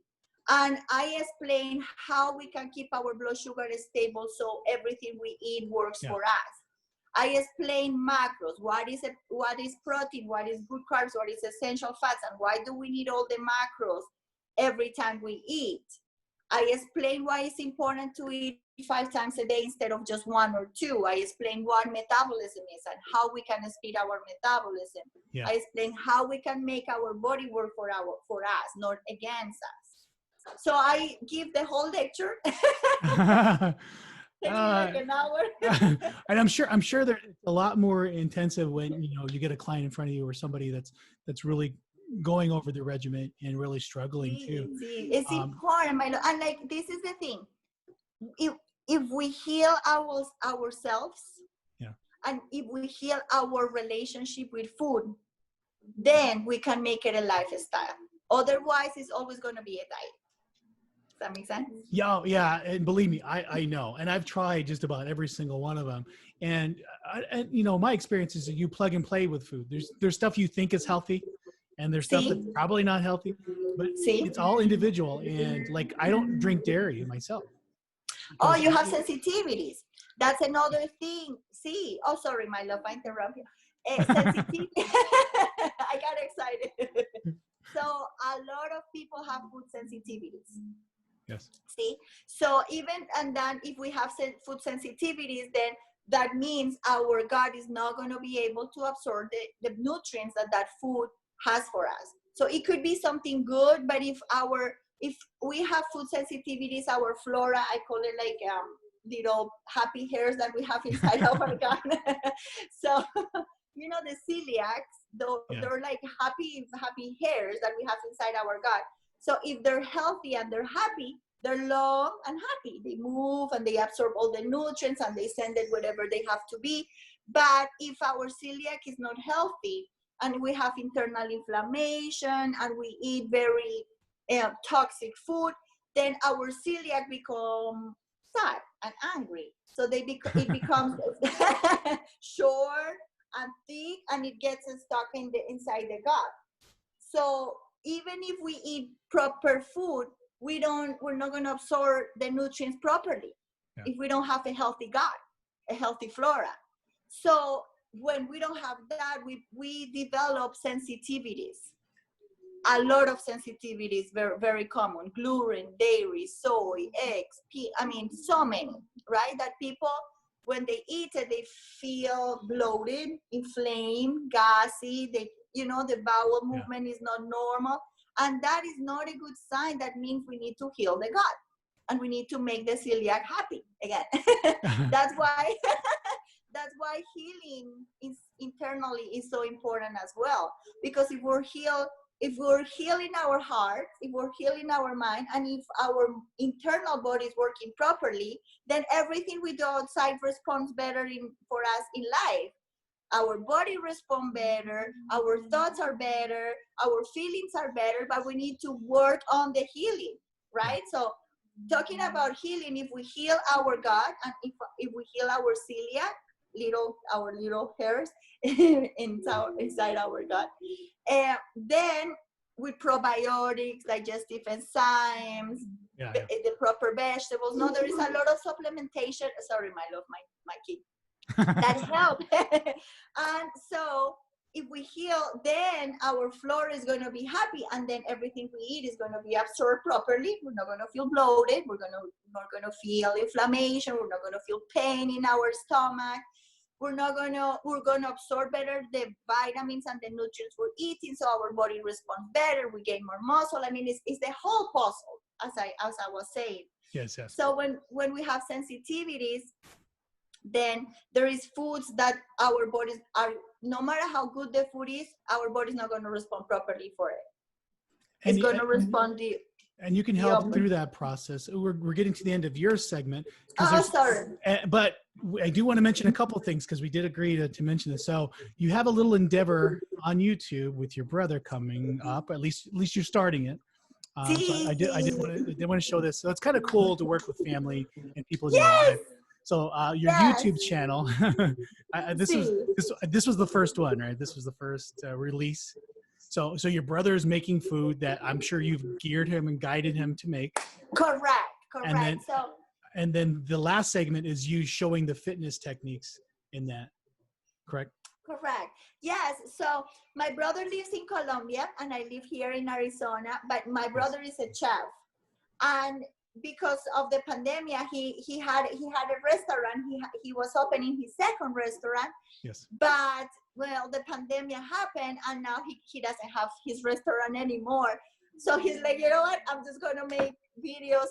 And I explain how we can keep our blood sugar stable so everything we eat works for us. I explain macros, what is protein, what is good carbs, what is essential fats, and why do we need all the macros every time we eat. I explain why it's important to eat 5 times a day instead of just 1 or 2. I explain what metabolism is and how we can speed our metabolism. Yeah. I explain how we can make our body work for us, not against us. So I give the whole lecture. Takes me like an hour. And I'm sure there's a lot more intensive when you get a client in front of you or somebody that's really going over the regimen and really struggling too. It's important, my love. And like, this is the thing. If we heal ourselves, and if we heal our relationship with food, then we can make it a lifestyle. Otherwise, it's always going to be a diet. Does that make sense? Yeah. And believe me, I know. And I've tried just about every single one of them. And my experience is that you plug and play with food. There's stuff you think is healthy, and there's stuff that's probably not healthy, but it's all individual. And like, I don't drink dairy myself. Oh, you have sensitivities. That's another thing. Oh, sorry, my love, I interrupt you. Sensitivity. I got excited. So a lot of people have food sensitivities. Yes. See, so then if we have food sensitivities, then that means our gut is not going to be able to absorb the nutrients that food has for us. So it could be something good, but if we have food sensitivities, our flora, I call it like little happy hairs that we have inside our gut. So the celiacs, they're like happy hairs that we have inside our gut. So if they're healthy and they're happy, they're long and happy. They move and they absorb all the nutrients and they send it wherever they have to be. But if our celiac is not healthy and we have internal inflammation and we eat very toxic food, then our celiac become sad and angry. So it becomes short and thick, and it gets stuck inside the gut. So even if we eat proper food, we're not going to absorb the nutrients properly if we don't have a healthy gut, a healthy flora. So when we don't have that, we develop sensitivities. A lot of sensitivities, very, very common. Gluten, dairy, soy, eggs, so many, right? That people, when they eat it, they feel bloated, inflamed, gassy. The bowel movement is not normal. And that is not a good sign. That means we need to heal the gut. And we need to make the celiac happy again. That's why healing internally is so important as well. Because if we're healing our heart, if we're healing our mind, and if our internal body is working properly, then everything we do outside responds better for us in life. Our body responds better, our thoughts are better, our feelings are better, but we need to work on the healing, right? So talking about healing, if we heal our gut and if we heal our celiac, our little hairs inside our gut, then with probiotics, digestive enzymes, the proper vegetables. No, there is a lot of supplementation. Sorry, my love, my kid. That help. And so if we heal, then our flora is going to be happy, and then everything we eat is going to be absorbed properly. We're not going to feel bloated. We're not going to feel inflammation. We're not going to feel pain in our stomach. We're going to absorb better the vitamins and the nutrients we're eating, so our body responds better. We gain more muscle. It's the whole puzzle, as I was saying. Yes. So when we have sensitivities, then there is foods that our bodies are, no matter how good the food is, our body's not going to respond properly for it. It's going to respond. And you can help through that process. We're getting to the end of your segment. Oh, sorry. But I do want to mention a couple of things because we did agree to mention this. So you have a little endeavor on YouTube with your brother coming up. At least you're starting it. So I did want to show this. So it's kind of cool to work with family and people in your life. So your YouTube channel, this was the first one, right? This was the first release. So your brother is making food that I'm sure you've geared him and guided him to make. Correct. And So then the last segment is you showing the fitness techniques in that, correct? correct. Yes. So my brother lives in Colombia and I live here in Arizona, but my brother is a chef. And because of the pandemic, he had a restaurant. He was opening his second restaurant. Yes. But well, the pandemic happened and now he doesn't have his restaurant anymore. So he's like, you know what? I'm just going to make videos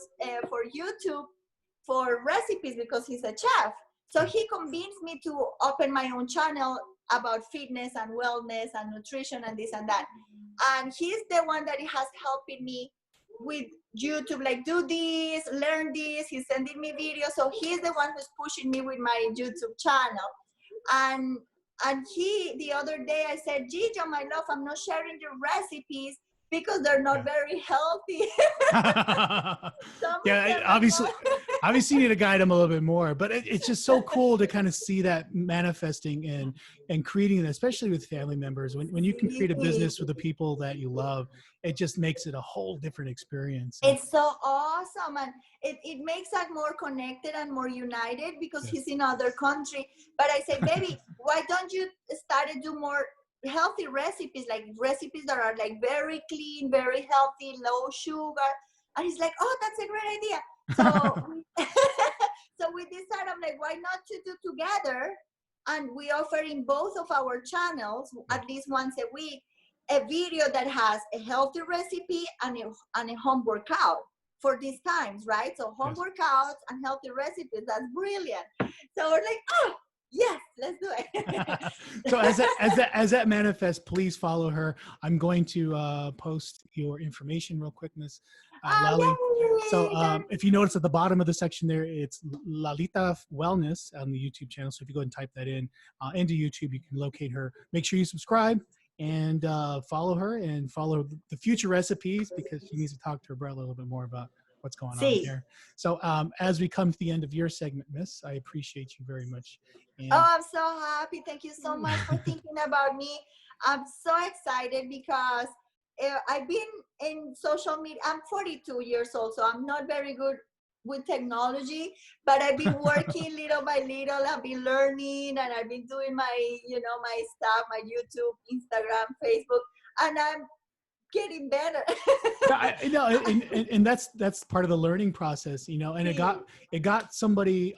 for YouTube for recipes because he's a chef. So he convinced me to open my own channel about fitness and wellness and nutrition and this and that. And he's the one that has helping me with YouTube, like do this, learn this. He's sending me videos. So he's the one who's pushing me with my YouTube channel. And he, the other day I said, Gigi, my love, I'm not sharing your recipes because they're not very healthy. Yeah, obviously you need to guide them a little bit more, but it's just so cool to kind of see that manifesting and creating it, especially with family members. When you can create a business with the people that you love, it just makes it a whole different experience. It's so awesome, and it makes us more connected and more united because he's in other country. But I say, baby, why don't you start to do more healthy recipes, like recipes that are like very clean, very healthy, low sugar? And he's like, oh, that's a great idea. So so we decided, I'm like, why not to do together? And we offer in both of our channels at least once a week a video that has a healthy recipe and a home workout for these times, right? So home workouts and healthy recipes, that's brilliant. So we're like, oh, yes, let's do it. So as that manifests, please follow her. I'm going to post your information real quick, Miss Laly. So if you notice at the bottom of the section there, it's Lalytawellness on the YouTube channel. So if you go and type that in into YouTube, you can locate her. Make sure you subscribe and follow her and follow the future recipes because she needs to talk to her brother a little bit more about what's going on here. So as we come to the end of your segment, Miss, I appreciate you very much. And oh, I'm so happy. Thank you so much for thinking about me. I'm so excited because I've been in social media. I'm 42 years old, so I'm not very good with technology, but I've been working little by little. I've been learning and I've been doing my, my stuff, my YouTube, Instagram, Facebook, and I'm getting better. and that's part of the learning process, and it got somebody,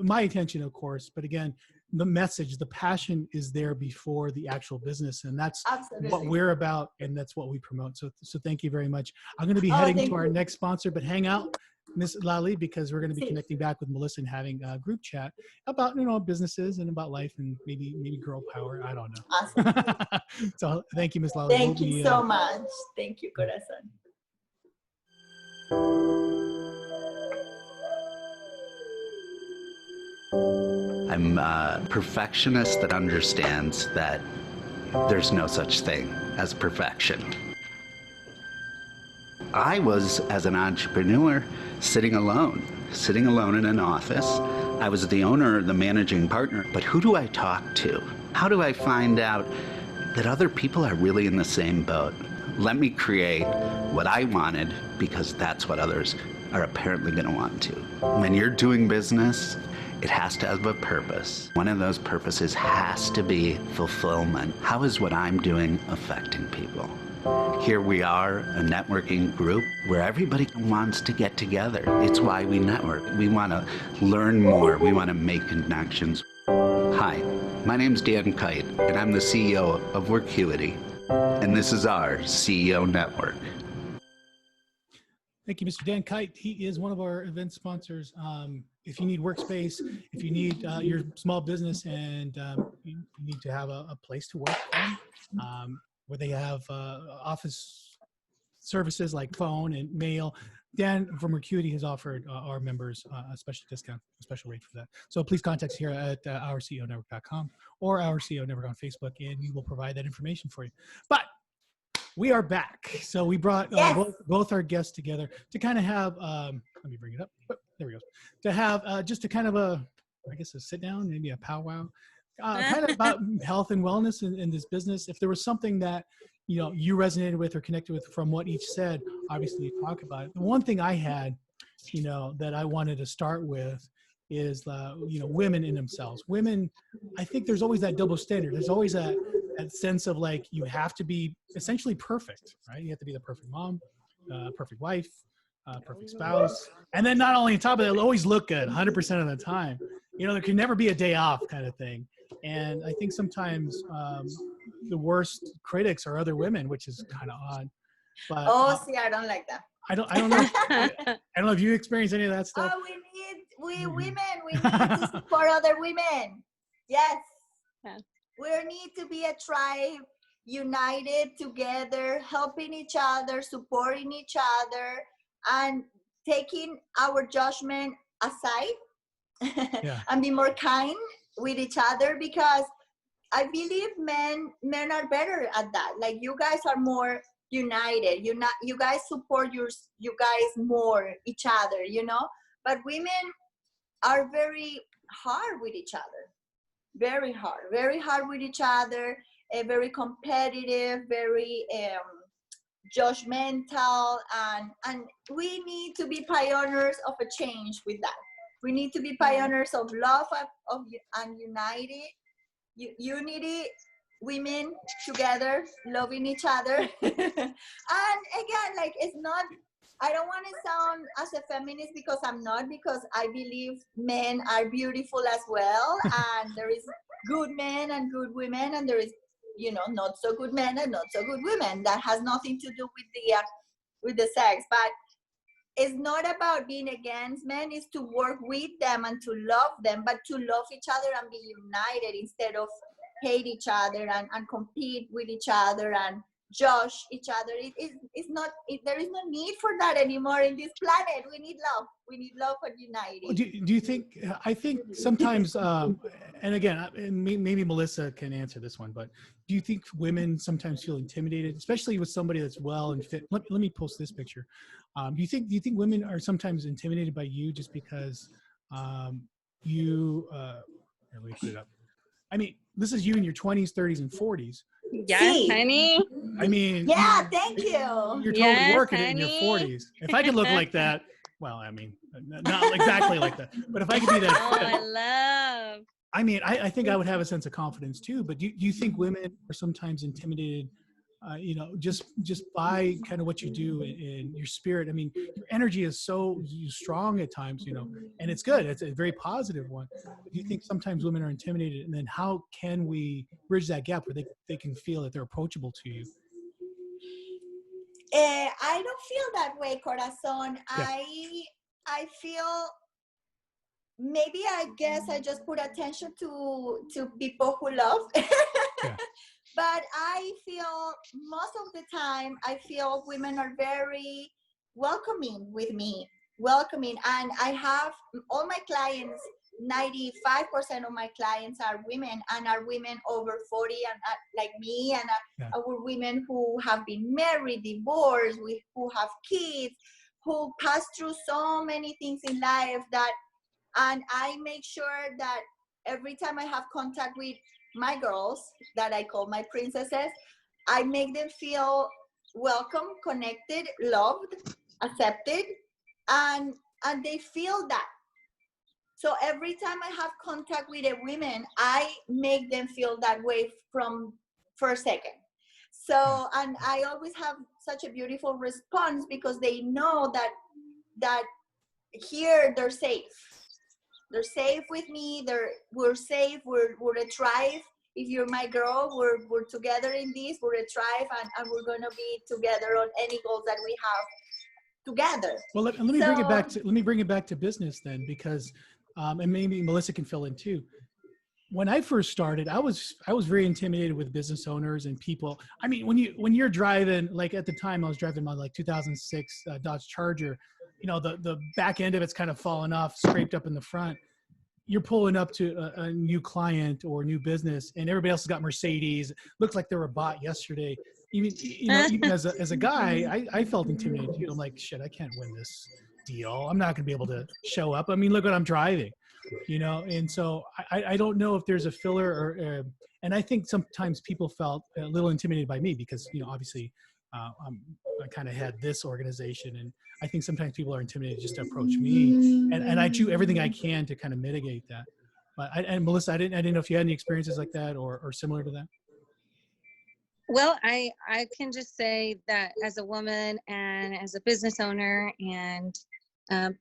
my attention, of course, but again, the message, the passion is there before the actual business. And that's what we're about. And that's what we promote. So thank you very much. I'm going to be heading to our next sponsor, but hang out, Miss Laly, because we're going to be connecting back with Melissa and having a group chat about, businesses and about life and maybe girl power. I don't know. Awesome. So thank you, Miss Laly. Thank you so much. Thank you, corazón. I'm a perfectionist that understands that there's no such thing as perfection. I was, as an entrepreneur, sitting alone in an office. I was the owner, the managing partner, but who do I talk to? How do I find out that other people are really in the same boat? Let me create what I wanted because that's what others are apparently going to want to. When you're doing business, it has to have a purpose. One of those purposes has to be fulfillment. How is what I'm doing affecting people? Here we are, a networking group where everybody wants to get together. It's why we network. We want to learn more. We want to make connections. Hi, my name's Dan Kite, and I'm the CEO of Workuity. And this is our CEO Network. Thank you, Mr. Dan Kite. He is one of our event sponsors. If you need workspace, if you need your small business and you need to have a place to work where they have office services like phone and mail, Dan from Workuity has offered our members a special discount, a special rate for that. So please contact us here at ourceonetwork.com or Our CEO Network on Facebook, and we will provide that information for you. But we are back. So we brought both our guests together to kind of have, let me bring it up. Oh, there we go. To have just a kind of a sit down, maybe a powwow, kind of about health and wellness in this business. If there was something that you resonated with or connected with from what each said. Obviously, you talk about it. The one thing I had, that I wanted to start with is, women in themselves. Women, I think there's always that double standard. There's always that sense of like, you have to be essentially perfect, right? You have to be the perfect mom, perfect wife, perfect spouse. And then not only on top of that, always look good 100% of the time. There can never be a day off kind of thing. And I think sometimes the worst critics are other women, which is kind of odd. But see, I don't like that. I don't know. I don't know if you experience any of that stuff. Oh, we women, we need to support other women. Yes. Yeah. We need to be a tribe, united together, helping each other, supporting each other, and taking our judgment aside and be more kind with each other, because I believe men are better at that. Like, you guys are more united. You guys support you guys more each other, but women are very hard with each other. Very hard with each other, very competitive, very judgmental, and we need to be pioneers of a change with that. We need to be pioneers of love and unity, women together, loving each other. And again, like, it's not, I don't want to sound as a feminist, because I'm not, because I believe men are beautiful as well. And there is good men and good women, and there is, not so good men and not so good women. That has nothing to do with the sex. But it's not about being against men. It's to work with them and to love them, but to love each other and be united instead of hate each other and compete with each other and judge each other. There is no need for that anymore in this planet. We need love. We need love and unity. Do you think, I think sometimes, and again, maybe Melissa can answer this one, but do you think women sometimes feel intimidated, especially with somebody that's well and fit? Let me post this picture. Do you think women are sometimes intimidated by you just because here, let me put it up. I mean, this is you in your 20s, 30s, and 40s. Yes, honey. I mean, yeah, thank you. You're totally working it in your 40s. If I could look like that, well, I mean, not exactly like that, but if I could be that fit, I love. I mean, I think I would have a sense of confidence too. But do you think women are sometimes intimidated, just by kind of what you do and your spirit? I mean, your energy is so strong at times, and it's good. It's a very positive one. Do you think sometimes women are intimidated, and then how can we bridge that gap where they can feel that they're approachable to you? I don't feel that way, Corazon. Yeah. I feel, maybe, I guess I just put attention to people who love. Yeah. But I feel most of the time, I feel women are very welcoming with me, and I have all my clients, 95% of my clients are women, and are women over 40 and like me, and are women who have been married, divorced, who have kids, who pass through so many things in life and I make sure that every time I have contact with my girls that I call my princesses, I make them feel welcome, connected, loved, accepted, and they feel that. So every time I have contact with a woman, I make them feel that way from first second. So, and I always have such a beautiful response, because they know that here they're safe. They're safe with me. We're safe. We're a tribe. If you're my girl, we're together in this. We're a tribe, and we're gonna be together on any goals that we have together. Well, let me bring it back to business then, because and maybe Melissa can fill in too. When I first started, I was very intimidated with business owners and people. I mean, when you're driving, like at the time I was driving my 2006 Dodge Charger, the back end of it's kind of fallen off, scraped up in the front. You're pulling up to a new client or new business, and everybody else has got Mercedes. Looks like they were bought yesterday. Even as a guy, I felt intimidated too. I'm like, shit, I can't win this deal. I'm not going to be able to show up. I mean, look what I'm driving, and so I don't know if there's a filler or And I think sometimes people felt a little intimidated by me because, obviously I kind of had this organization, and I think sometimes people are intimidated just to approach me, and I do everything I can to kind of mitigate that. But and Melissa, I didn't know if you had any experiences like that or similar to that. Well, I can just say that as a woman and as a business owner, and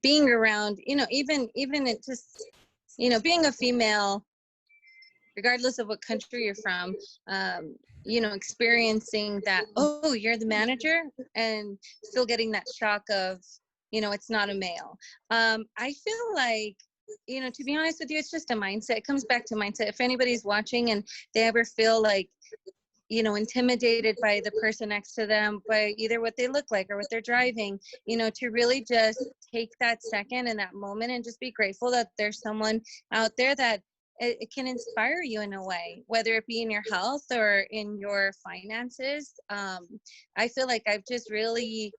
being around, even it just, being a female, regardless of what country you're from, experiencing that, oh, you're the manager, and still getting that shock of, it's not a male. I feel like, to be honest with you, it's just a mindset. It comes back to mindset. If anybody's watching and they ever feel like, intimidated by the person next to them, by either what they look like or what they're driving, to really just take that second and that moment and just be grateful that there's someone out there that it can inspire you in a way, whether it be in your health or in your finances. I feel like I've just really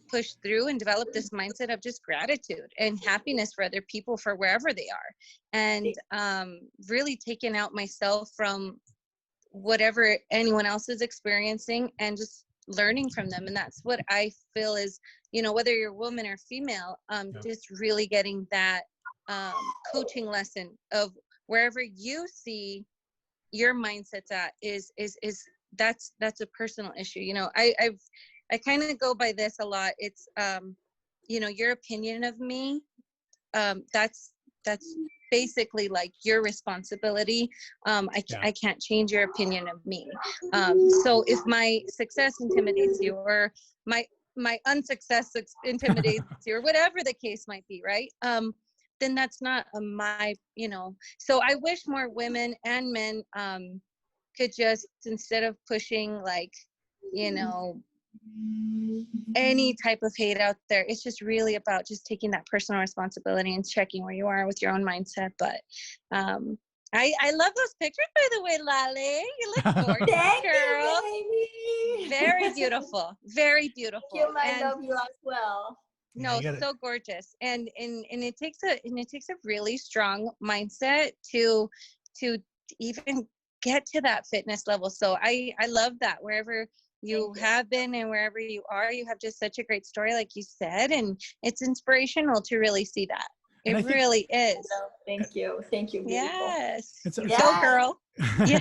pushed through and developed this mindset of just gratitude and happiness for other people for wherever they are, and really taking out myself from whatever anyone else is experiencing and just learning from them. And that's what I feel is, whether you're a woman or female, just really getting that coaching lesson of wherever you see your mindset's at is that's a personal issue. I kind of go by this a lot. It's your opinion of me, that's basically like your responsibility. I can't change your opinion of me. So if my success intimidates you, or my unsuccess intimidates you, or whatever the case might be, right? Then that's not my, so I wish more women and men could just, instead of pushing like, any type of hate out there, it's just really about just taking that personal responsibility and checking where you are with your own mindset. But I love those pictures, by the way, Laly. You look gorgeous. Thank girl. you, baby. Very beautiful. Very beautiful. I love you as well. No, so gorgeous. And it takes a really strong mindset to even get to that fitness level. So I love that wherever you have been and wherever you are, you have just such a great story, like you said, and it's inspirational to really see that. It really is. Thank you. Beautiful. Yes. So, girl. Yeah.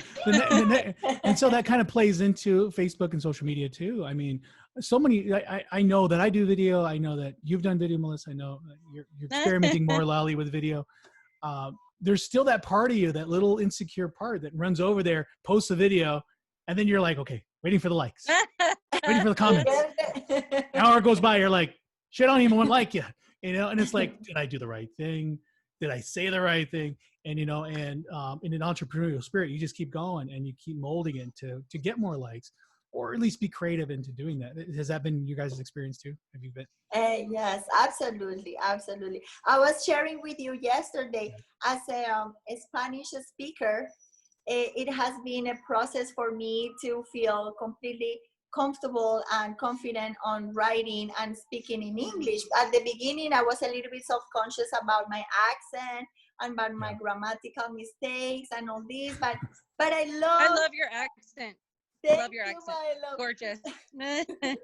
And so that kind of plays into Facebook and social media too. I mean, so many, I know that I do video. I know that you've done video, Melissa. I know you're experimenting more, Laly, with video. There's still that part of you, that little insecure part that runs over there, posts a video, and then you're like, okay, waiting for the likes, waiting for the comments. An hour goes by, you're like, shit, I don't even want to like you, and it's like, did I do the right thing? Did I say the right thing? And, in an entrepreneurial spirit, you just keep going and you keep molding it to get more likes, or at least be creative into doing that. Has that been your guys' experience too? Have you been? Yes, absolutely. I was sharing with you yesterday, as a Spanish speaker, it has been a process for me to feel completely comfortable and confident on writing and speaking in English. At the beginning, I was a little bit self-conscious about my accent and about my grammatical mistakes and all this, but I love your accent. Thank love your accent. Gorgeous.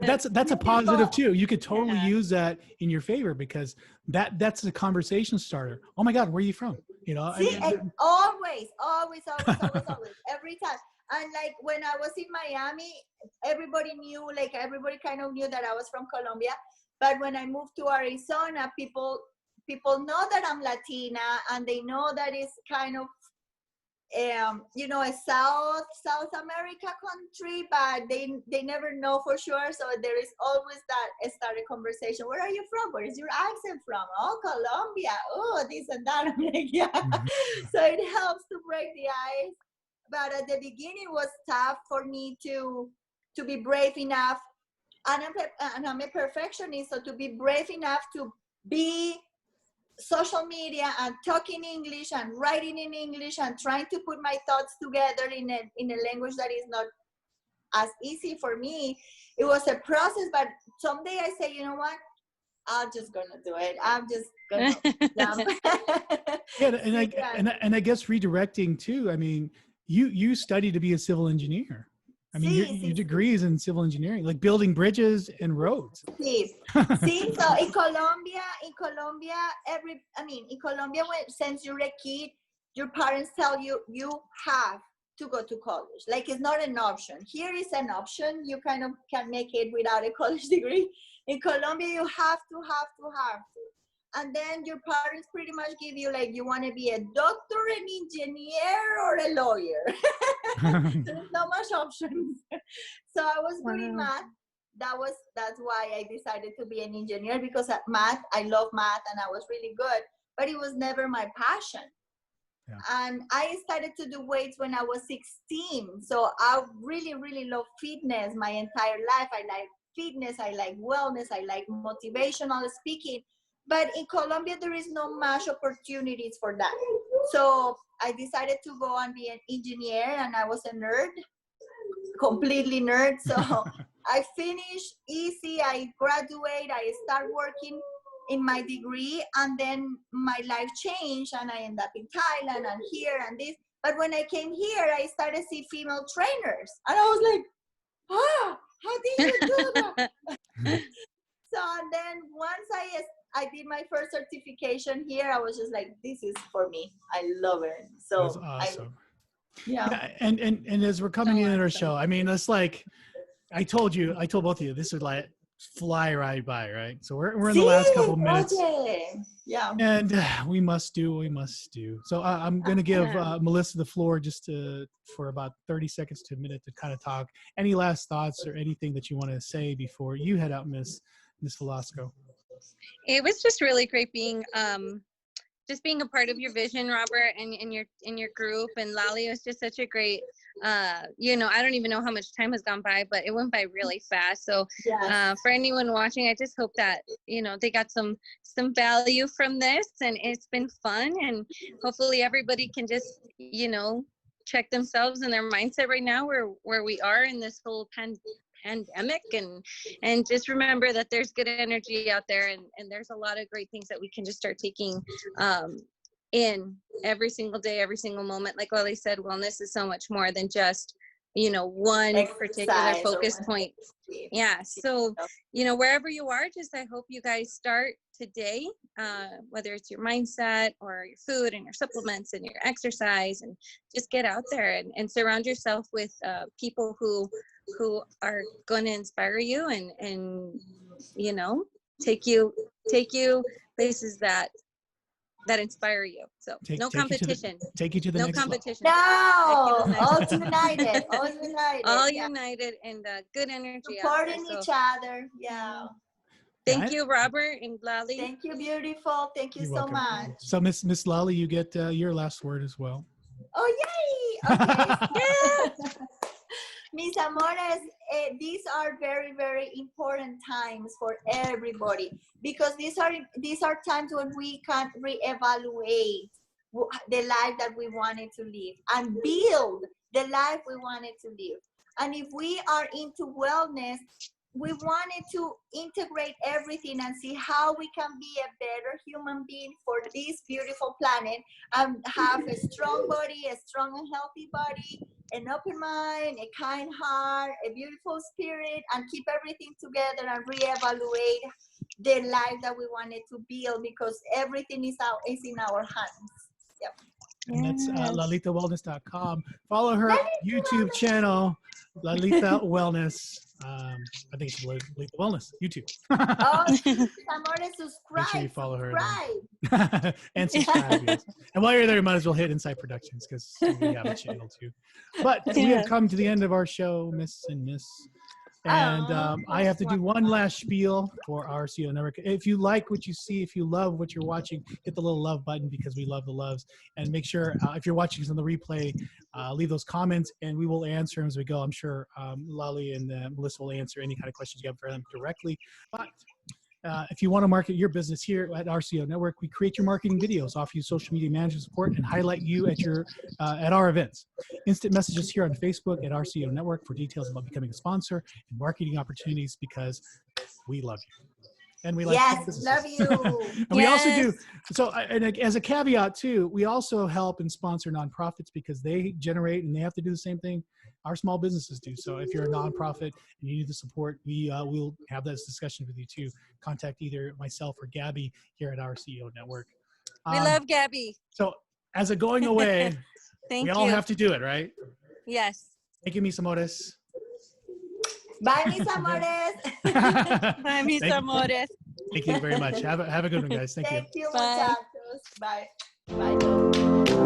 That's a positive too. You could totally use that in your favor, because that's a conversation starter. Oh my God, where are you from? See, always, every time. And like when I was in Miami, everybody kind of knew that I was from Colombia. But when I moved to Arizona, people know that I'm Latina, and they know that it's kind of a South America country, but they never know for sure. So there is always that start a conversation. Where are you from? Where is your accent from? Oh, Colombia. Oh, this and that. I'm like, yeah. So it helps to break the ice. But at the beginning, it was tough for me to be brave enough. And I'm a perfectionist, so to be brave enough to be social media and talking English and writing in English and trying to put my thoughts together in a language that is not as easy for me. It was a process, but someday I say, you know what? I'm just gonna do it. I'm just gonna jump. Yeah, and I guess redirecting too. I mean, you studied to be a civil engineer. I mean, your degree is in civil engineering, like building bridges and roads. See, so in Colombia, in Colombia, since you're a kid, your parents tell you have to go to college. Like, it's not an option. Here is an option. You kind of can make it without a college degree. In Colombia, you have to. And then your parents pretty much give you, like, you want to be a doctor, an engineer, or a lawyer. There's not much options. So I was good in math. That's why I decided to be an engineer, because at math, I love math and I was really good, but it was never my passion. Yeah. And I started to do weights when I was 16. So I really, really love fitness my entire life. I like fitness, I like wellness, I like motivational speaking. But in Colombia, there is no much opportunities for that. So I decided to go and be an engineer, and I was a nerd, completely nerd. So I finished easy, I graduate, I start working in my degree, and then my life changed, and I ended up in Thailand and here and this. But when I came here, I started to see female trainers, and I was like, how did you do that? So and then once I did my first certification here, I was just like, this is for me. I love it. So that's awesome. Yeah. And as we're coming in our show, I mean, it's like, I told both of you, this would like fly right by, right? So we're in the last couple of minutes. Yeah. And we must do. So I'm going to give Melissa the floor just for about 30 seconds to a minute to kind of talk. Any last thoughts or anything that you want to say before you head out, Miss Velasco? It was just really great being just being a part of your vision, Robert, and in your group. And Laly was just such a great, I don't even know how much time has gone by, but it went by really fast. So for anyone watching, I just hope that, they got some value from this, and it's been fun. And hopefully everybody can just, check themselves and their mindset right now where we are in this whole pandemic, and just remember that there's good energy out there, and there's a lot of great things that we can just start taking in every single day, every single moment. Like Laly said, wellness is so much more than just one particular focus point. Yeah, so wherever you are, just I hope you guys start today, whether it's your mindset or your food and your supplements and your exercise, and just get out there and surround yourself with people who are going to inspire you and take you places that inspire you. So no competition. Take you to the next competition. No, all united, all united, and good energy. Supporting each other. Yeah. Thank you, Robert and Laly. Thank you, beautiful. Thank you so much. So Miss Laly, you get your last word as well. Oh, yay! Okay. Mis amores, these are very, very important times for everybody, because these are times when we can reevaluate the life that we wanted to live and build the life we wanted to live. And if we are into wellness, we wanted to integrate everything and see how we can be a better human being for this beautiful planet, and have a strong body, a strong and healthy body, an open mind, a kind heart, a beautiful spirit, and keep everything together and reevaluate the life that we wanted to build, because everything is in our hands. Yep. And that's Lalytawellness.com. Follow her YouTube channel, Lalytawellness. I think it's Lalyta Wellness, YouTube. Subscribe. Make sure you follow her. And subscribe. Yes. And while you're there, you might as well hit Insight Productions, because we have a channel too. But we have come to the end of our show, Miss. And I have to do one last spiel for our CEO Network. If you like what you see, if you love what you're watching, hit the little love button, because we love the loves. And make sure, if you're watching us on the replay, leave those comments, and we will answer them as we go. I'm sure Laly and Melissa will answer any kind of questions you have for them directly. But if you want to market your business here at RCO Network, we create your marketing videos, offer you social media management support, and highlight you at our events. Instant messages here on Facebook at RCO Network for details about becoming a sponsor and marketing opportunities, because we love you. and we like Yes, small businesses. love you. And we also Yes. do. So, and as a caveat too, we also help and sponsor nonprofits because they generate and they have to do the same thing our small businesses do. So if you're a nonprofit and you need the support, we'll have that discussion with you too. Contact either myself or Gabby here at our CEO Network. We love Gabby. So as a going away, Thank we you. all have to do it, right? Yes. Thank you, mis amores. Bye, mis amores. Bye, mis Thank you. amores. Thank you very much. Have a good one, guys. Thank you. Thank you, Bye. muchachos. Bye. Bye.